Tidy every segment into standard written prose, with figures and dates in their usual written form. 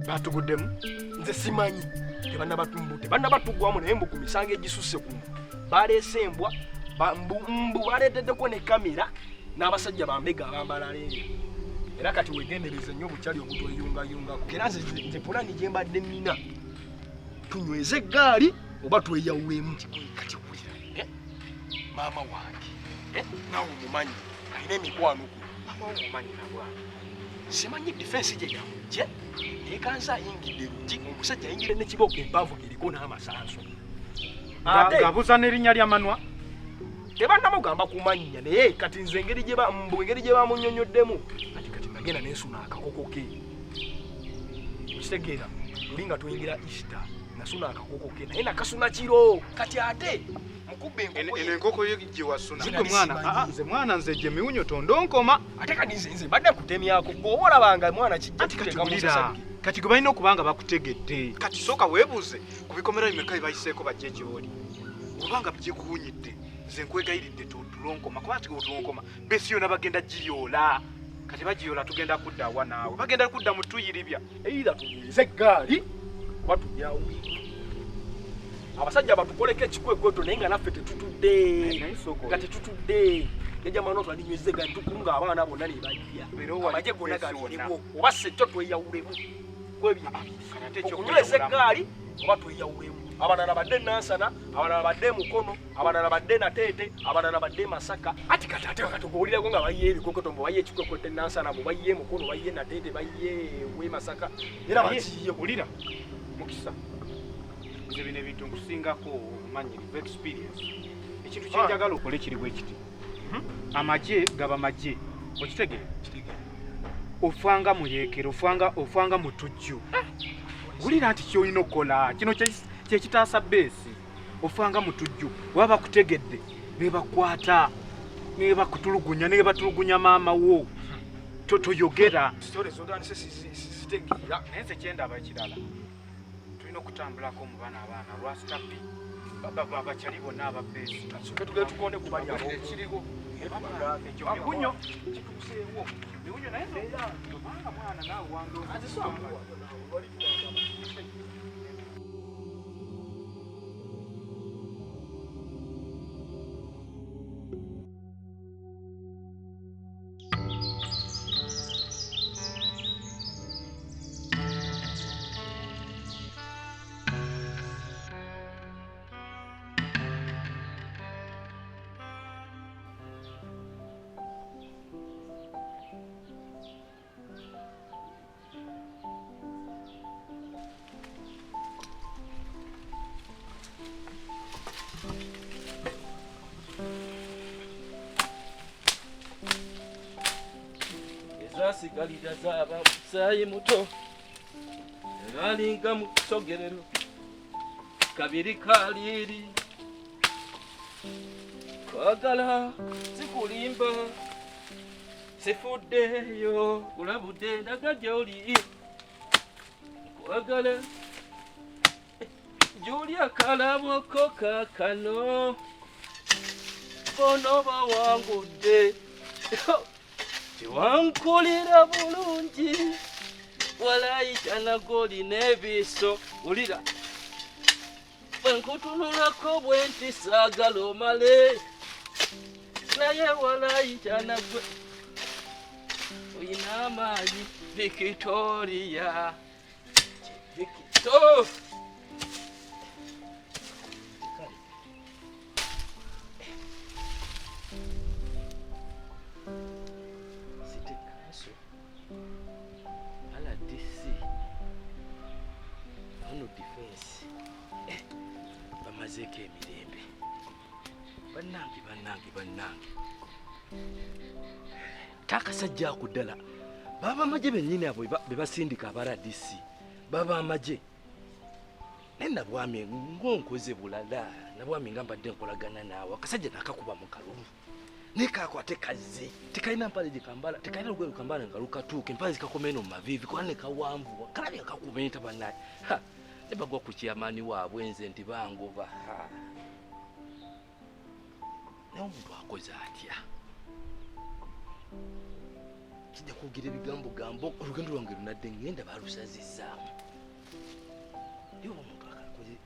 Batugudemu nze simanyi tebanna batumbute banna batugwamu naye mbu ku misango egisusse kuno baleesembwa mbu baleeteddeko ne kamera n'abasajja bambega abambala leero era kati wegendereze nnyo bukyali obutweyungayungako era nze pulani gye mbadde nnina tunyweze eggaali oba tweyawulemu kati wulira maama wange nawe omumanyi alina emikwano ku maama wo omumanyi nabwana simanyi defense gye yamugye ekanza ayingidde lugi omusajja ayingire n'ekiboko empanvu eriko n'amasanso ngabuuza n'erinnya lya Manwa tebannamugamba kumanya naye kati nze engeri gye bamunnyonnyoddemu kati nagenda nensuna akakoko ke okitegeera luli nga tuyingira Easter nasuna akakoko ke naye nakasuna kiro kati ate mukubbe enkoko yo gye wasuna nze mwana nze gye miwunyo tondonkoma ate kati nze mbadde kutemyako gwe olabanga mwana kijja kati gwe balina okuba nga bakutegedde kati sooka weebuuze ku bikomera bimeka bye bayiseeko bajje gy'oli obanga byekuwunyidde nze nkwegayiridde tulonkoma kuba ati otulonkoma besi yona bagenda giyoola kati bagiyoola tugenda kudda awa naawe bagenda kudda mu tuyiribya eyira tunyweze eggaali oba tulyawo abasajja batukoleko ekikwekweto naye nga naffe tetutudde nga tetutudde yajamano twalinyweze eggaali tukunga abaana bonna ne bajja amagye gonna galiriwo oba ssetto tweyawulemu okunyweza eggaali oba tweyawulemu abalala badde Nansana abalala badde Mukono abalala badde Nateete abalala badde Masaka ati kati ate wakatugowulirako nga bayiye ebikokoto mbu bayiye ekikwekweto Nansana mbu bayiye Mukono bayiye Nateete bayiye we Masaka era bakiye bulira mukisa nze bino ebintu nkusingako obumanyirivu experience ekintu kyenjagala okole kiri bwe kiti amagye gaba magye okitegere ofanga muyeekero ofanga mutujju bulira nti kyolina okukola kino kyekitaasa beesi ofanga mutujju waba bakutegedde ne bakwata ne bakutulugunya ne batulugunya maama wo toyogera naye nze kyendaba ekirala tulina okutambulako mu baana lwasitapi bakyali bonna ababeesi tugonde kubali abo ekiriwo miwunyo kituuseewo miwunyo naye tobanga mwana naawe wange Sigalira zaba musayi muto ngalinga mu kisogerero kabiri kaliri kwagala sikulimba sifuddeyo kulabudde ndaga gy'oli kwagala Julia kalaboko kakano bono bawangudde Tiwankulira bulungi walayita nagoli n'ebiso ulira bwenkutunulako bwenti saagala omale naye walayita nagwe oyina amaanyi Victoria Victor bamazeko emirembe bannange takasajja akuddala baba amagye bennyini abo be basindika abaradisi baba amagye naye nabwami ng'onkoze bulala nabwami nga mbadde nkolagana naawe akasajja nakakuba mu kalulu naye kakwate kazze tekalina mpale gyekambala tekalina lugoye lukambala nga lukatuuka empale zikakomeno mu maviivi kubanga nekawanvu kalabye kakubenta bannaye ne bagwa ku kyamaani waabwe nze nti bangoba naye omuntu akoze atya kijja kugira ebigambo gambo olugendo lwange lunadde ngenda balusazizaamu yo omuntu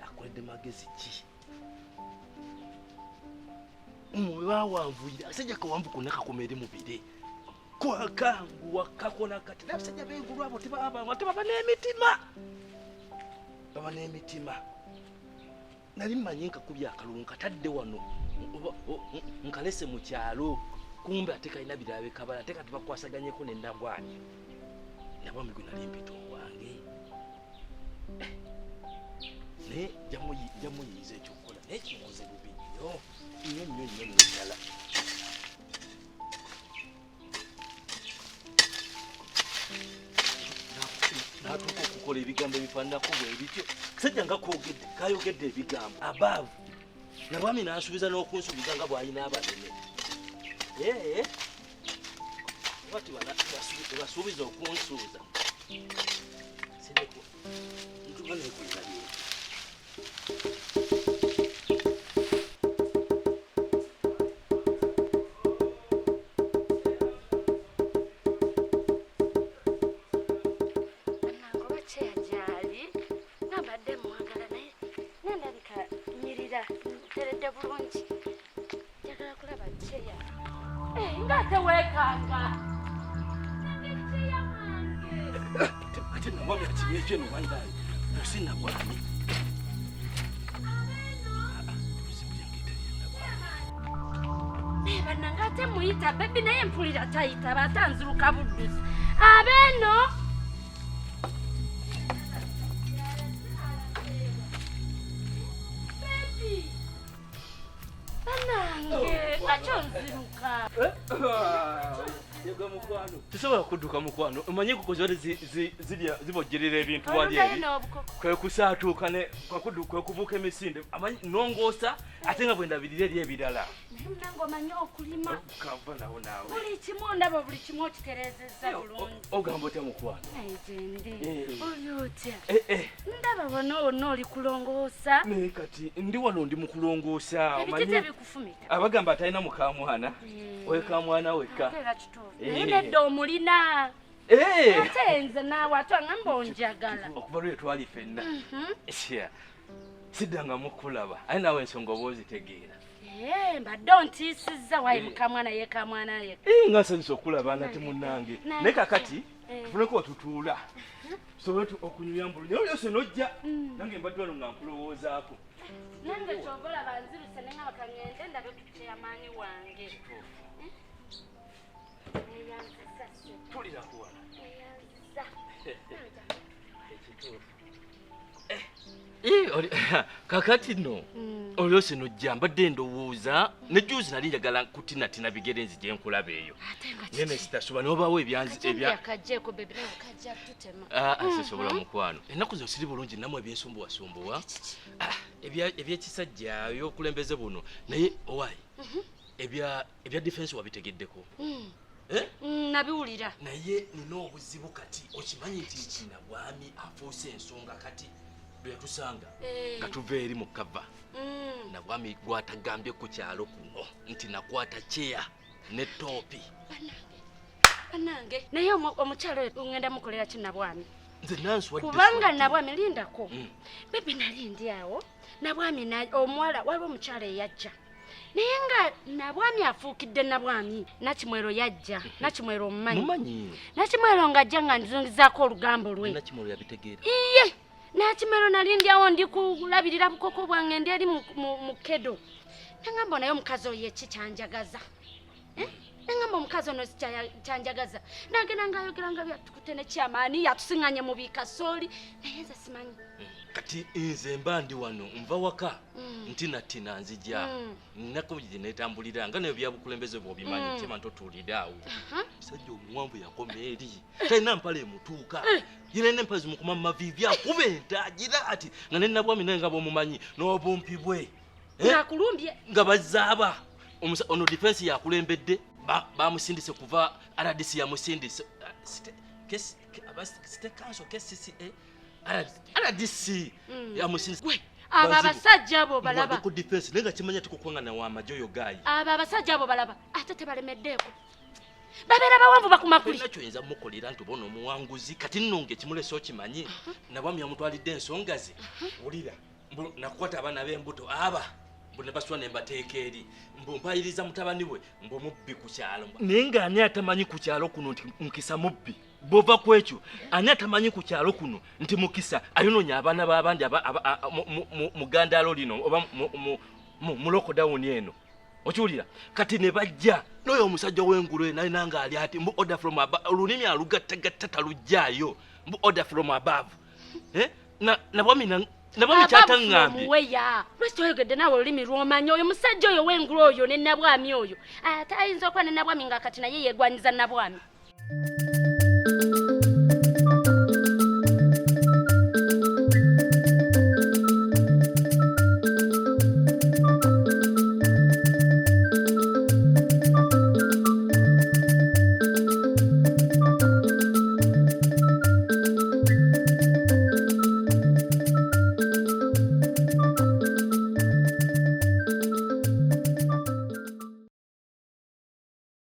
akoledde magezi ki omwe bawanvuyira asajja kawanvu konna kakoma eri mubire kwakanguwa kakola kati nabasajja b'engulu abo tebaba n'emitima baba n'emitima nali mmanyi nkakubya akalulu nkatadde wano nkalese mu kyalo kumbe ate kalina birabe kabala ate kati bakwasaganyeko ne Nabwami Nabwami gwe nali mpita owange naye jamuyiiza ekyokukola naye kikoze bubi nnyo ddala natuuka okukola ebigambo ebifaananako bwe bityo sajja nga kayogedde ebigambo abaavu Nabwami n'ansuubiza n'okunsuubiza nga bw'alina abanene bati basuubiza okunsuuza ntuga nekolera bye banangate muyita bebi naye mpulira tayita batanziruka budduzi abeeno bebi banange akyo nziruka yego mukwano tusobola kudduka mukwano omanyi kukozi wali zibojjerera ebintu wali ebi kwe kusaatuuka ne kwe kubuuka emisinde amanyi nongoosa ate nga bwe ndabirira eri ebirala nange omanyi okulima kava nawo naawe buli kimu ndaba buli kimu okitereezezza bulungi ogamba otya mukwano naye oli otya ndaba wonna oli kulongoosa naye kati ndi wano ndi mu kulongoosa ebitite ebikufumita abagamba atalina mukamwana wekamwana wekka naye nedda omulina ate nze naawe atwangamba onjagala okuva lwe twali ffenna siddanga mukulaba aye naawe ensonga oba ozitegeera mbadde ontiisizza wayi mukamwana yekamwana yekka nga nsanyusa okulaba nate munnange naye kakati tufuneko otutuula tusobole okunyuya mbulungi naye olyose nojja nange mbadde wano nga nkulowoozaako nange kyobola banziruse ne nga bakangende ndabe kukyamaanyi wange tulira kuwala kakati no olyose nojja mbadde ndowooza ne juuzi nali njagala kutinatina bigere nzije nkulaba eyo nene sitasoba nobaawo sisobola mukwano ennaku zo siri bulungi namwe ebyensumbuwasumbuwa ebyekisajja y'okulembeze buno naye owaayi ebya defense wabitegeddeko nabiwulira naye nina obuzibu kati okimanyi nti Nabwami afuuse ensonga kati lwe yatusanga nga tuva eri mu kava Nabwami gwatagambye ku kyalo kuno nti nakwata kyeya ne toopi banange naye omukyalo ngenda mukolera ki Nabwami nze nanswadde kubanga Nabwami lindako bebi nali ndi awo Nabwami omuwala waliwo omukyalo eyajja naye nga Nabwami afuukidde Nabwami Nakimwero yajja Nakimwero omumanyi Nakimwero ng'ajja nga nzungizaako olugambo lwe Nakimwero yabitegeera iye Nakimwero nali ndyawo ndi kulabirira bukoko bwange ndi eri mu kedo nangamba naye omukazi oyo eki kyanjagaza nangamba omukazi ono kyanjagaza nagenda ngaayogera nga byatukute ne kyamaani yatusiŋŋanye mu biikasooli naye nze simanyi kati nze mba ndi wano nva waka ntina nzija nnako gye neetambulira nga nayo byabukulembeze bw'obimanyi kyema ntotuulira awo musajja omuwanvu yakoma eri talina mpala emutuuka yina n'empala zimukuma mu maviivi akuba entagira ati nga ne Nabwami naye nga bw'omumanyi n'obumpi bwe ng'akulumbye nga bazaaba ono defense yakulembedde bamusindise kuva RDC yamusindise state council KCCA RDC yamusindise abo abasajja abo balaba ku defense nenga kimanya tukukwanga na wamajo yo gayi abo abasajja abo balaba ate tebalemeddeeko babeera bawanvu bakumakuli nakyo yinza mukolera nti obona omuwanguzi kati nnunge kimulese okimanyi nabwami yamutwalidde ensonga ze wulira nakukwata abaana b'embuto aba mbu ne basula ne mbateeka eri mbu mpayiriza mutabani we mbu mubbi ku kyalo naye ng'ani atamanyi ku kyalo kuno nti Mukisa mubbi bw'ova ku ekyo ani atamanyi ku kyalo kuno nti Mukisa ayonoonya abaana b'abandi mu gandaalo lino oba mu lokodawuni eno okiwulira kati ne bajja n'oyo omusajja w'engulu naye nanga ali ati mbu order from above olulimi alugattagatta taluggyaayo mbu order from above nabwami kyataŋŋambye muweya lwaki oyogedde naawe olulimi lw'omanyi oyo musajja oyo w'engulu oyo ne nabwami oyo ate ayinza okuba ne nabwami nga kati naye yeegwanyiza nabwami